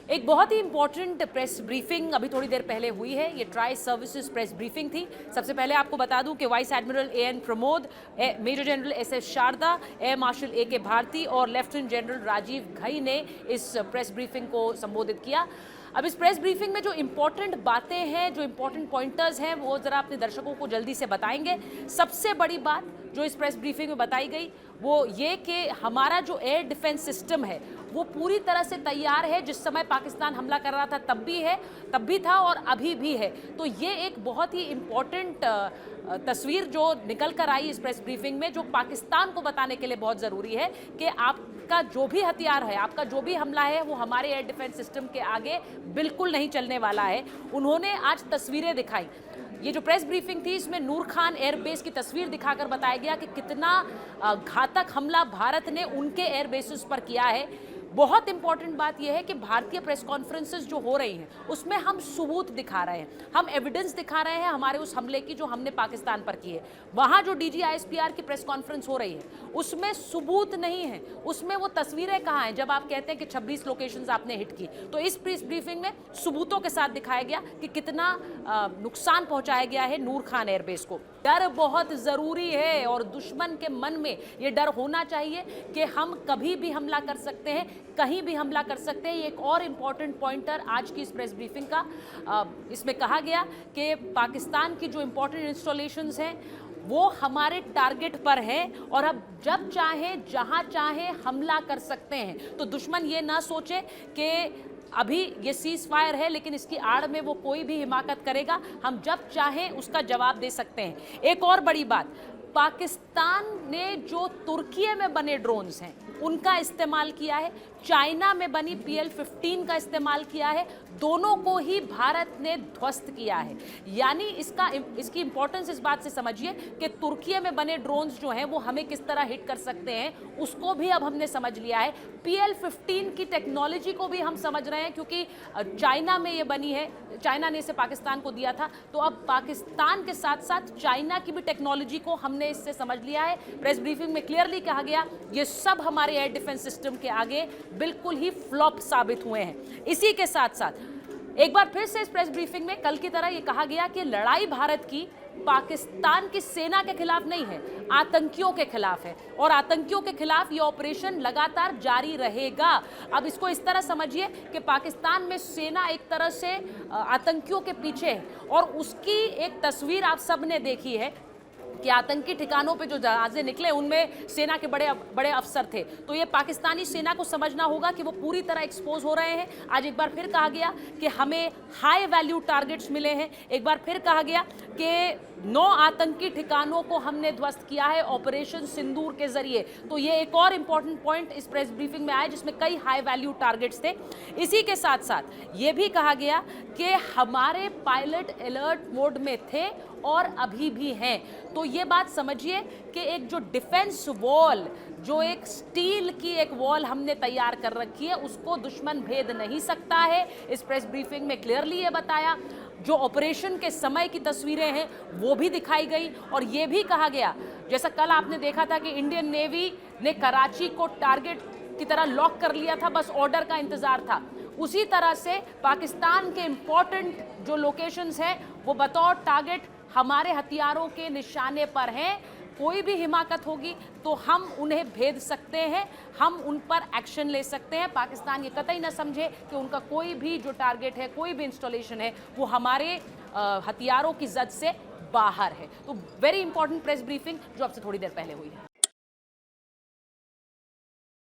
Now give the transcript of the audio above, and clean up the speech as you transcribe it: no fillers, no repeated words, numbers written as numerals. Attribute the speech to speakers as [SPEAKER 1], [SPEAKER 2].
[SPEAKER 1] एक बहुत ही important press briefing अभी थोड़ी देर पहले हुई है। ये ट्राई सर्विसेज प्रेस ब्रीफिंग थी। सबसे पहले आपको बता दूं कि vice admiral A N Pramod, major general S S Sharda, air marshal A K Bharti और लेफ्टिनेंट जनरल राजीव घई ने इस प्रेस ब्रीफिंग को संबोधित किया। अब इस प्रेस ब्रीफिंग में जो इम्पोर्टेंट बातें हैं, जो इम्पोर्टेंट पॉइंटर्स हैं, वो ज़रा अपने दर्शकों को जल्दी से बताएंगे। सबसे बड़ी बात जो इस प्रेस ब्रीफिंग में बताई गई वो ये कि हमारा जो एयर डिफेंस सिस्टम है वो पूरी तरह से तैयार है। जिस समय पाकिस्तान हमला कर रहा था तब भी था और अभी भी है। तो ये एक बहुत ही इम्पोर्टेंट तस्वीर जो निकल कर आई इस प्रेस ब्रीफिंग में, जो पाकिस्तान को बताने के लिए बहुत ज़रूरी है कि आपका जो भी हथियार है, आपका जो भी हमला है, वो हमारे एयर डिफेंस सिस्टम के आगे बिल्कुल नहीं चलने वाला है। उन्होंने आज तस्वीरें दिखाई। ये जो प्रेस ब्रीफिंग थी इसमें नूर खान एयरबेस की तस्वीर दिखाकर बताया गया कि कितना घातक हमला भारत ने उनके एयरबेसेस पर किया है। बहुत इंपॉर्टेंट बात यह है कि भारतीय प्रेस कॉन्फ्रेंसेस जो हो रही हैं उसमें हम सबूत दिखा रहे हैं, हम एविडेंस दिखा रहे हैं हमारे उस हमले की जो हमने पाकिस्तान पर की है। वहाँ जो DGISPR की प्रेस कॉन्फ्रेंस हो रही है उसमें सबूत नहीं है, उसमें वो तस्वीरें कहाँ हैं जब आप कहते हैं कि 26 लोकेशंस आपने हिट की। तो इस प्रेस ब्रीफिंग में सबूतों के साथ दिखाया गया कि कितना नुकसान पहुँचाया गया है नूर खान एयरबेस को। डर बहुत ज़रूरी है और दुश्मन के मन में ये डर होना चाहिए कि हम कभी भी हमला कर सकते हैं, कहीं भी हमला कर सकते हैं। ये एक और इम्पॉर्टेंट पॉइंटर आज की इस प्रेस ब्रीफिंग का, इसमें कहा गया कि पाकिस्तान की जो इम्पॉर्टेंट इंस्टॉलेशंस हैं वो हमारे टारगेट पर हैं और अब जब चाहें जहां चाहें हमला कर सकते हैं। तो दुश्मन ये ना सोचे कि अभी ये सीज फायर है लेकिन इसकी आड़ में वो कोई भी हिमाकत करेगा। हम जब चाहें उसका जवाब दे सकते हैं। एक और बड़ी बात, पाकिस्तान ने जो तुर्की में बने ड्रोन्स हैं उनका इस्तेमाल किया है, चाइना में बनी PL-15 का इस्तेमाल किया है, दोनों को ही भारत ने ध्वस्त किया है। यानी इसकी इंपॉर्टेंस इस बात से समझिए कि तुर्की में बने ड्रोन्स जो हैं वो हमें किस तरह हिट कर सकते हैं उसको भी अब हमने समझ लिया है। PL-15 की टेक्नोलॉजी को भी हम समझ रहे हैं क्योंकि चाइना में ये बनी है, चाइना ने इसे पाकिस्तान को दिया था। तो अब पाकिस्तान के साथ साथ चाइना की भी टेक्नोलॉजी को हमने इससे समझ लिया है। प्रेस ब्रीफिंग में क्लियरली कहा गया ये सब हमारे एयर डिफेंस सिस्टम के आगे बिल्कुल ही फ्लॉप साबित हुए हैं। इसी के साथ साथ एक बार फिर से इस प्रेस ब्रीफिंग में कल की तरह ये कहा गया कि लड़ाई भारत की पाकिस्तान की सेना के खिलाफ नहीं है, आतंकियों के खिलाफ है और आतंकियों के खिलाफ ये ऑपरेशन लगातार जारी रहेगा। अब इसको इस तरह समझिए कि पाकिस्तान में सेना एक तरह से आतंकियों के पीछे है और उसकी एक तस्वीर आप सब ने देखी है कि आतंकी ठिकानों पे जो जहाज़ें निकले उनमें सेना के बड़े बड़े अफसर थे। तो ये पाकिस्तानी सेना को समझना होगा कि वो पूरी तरह एक्सपोज हो रहे हैं। आज एक बार फिर कहा गया कि हमें हाई वैल्यू टारगेट्स मिले हैं। एक बार फिर कहा गया कि 9 आतंकी ठिकानों को हमने ध्वस्त किया है ऑपरेशन सिंदूर के जरिए। तो ये एक और इम्पॉर्टेंट पॉइंट इस प्रेस ब्रीफिंग में आया जिसमें कई हाई वैल्यू टारगेट्स थे। इसी के साथ साथ ये भी कहा गया कि हमारे पायलट अलर्ट मोड में थे और अभी भी हैं। तो ये बात समझिए कि एक जो डिफेंस वॉल, जो एक स्टील की एक वॉल हमने तैयार कर रखी है उसको दुश्मन भेद नहीं सकता है। इस प्रेस ब्रीफिंग में क्लियरली ये बताया। जो ऑपरेशन के समय की तस्वीरें हैं वो भी दिखाई गई और ये भी कहा गया, जैसा कल आपने देखा था कि इंडियन नेवी ने कराची को टारगेट की तरह लॉक कर लिया था, बस ऑर्डर का इंतजार था। उसी तरह से पाकिस्तान के इंपॉर्टेंट जो लोकेशंस हैं वो बतौर टारगेट हमारे हथियारों के निशाने पर हैं। कोई भी हिमाकत होगी तो हम उन्हें भेद सकते हैं, हम उन पर एक्शन ले सकते हैं। पाकिस्तान ये कतई ना समझे कि उनका कोई भी जो टारगेट है, कोई भी इंस्टॉलेशन है वो हमारे हथियारों की जद से बाहर है। तो वेरी इंपॉर्टेंट प्रेस ब्रीफिंग जो आपसे थोड़ी देर पहले हुई है।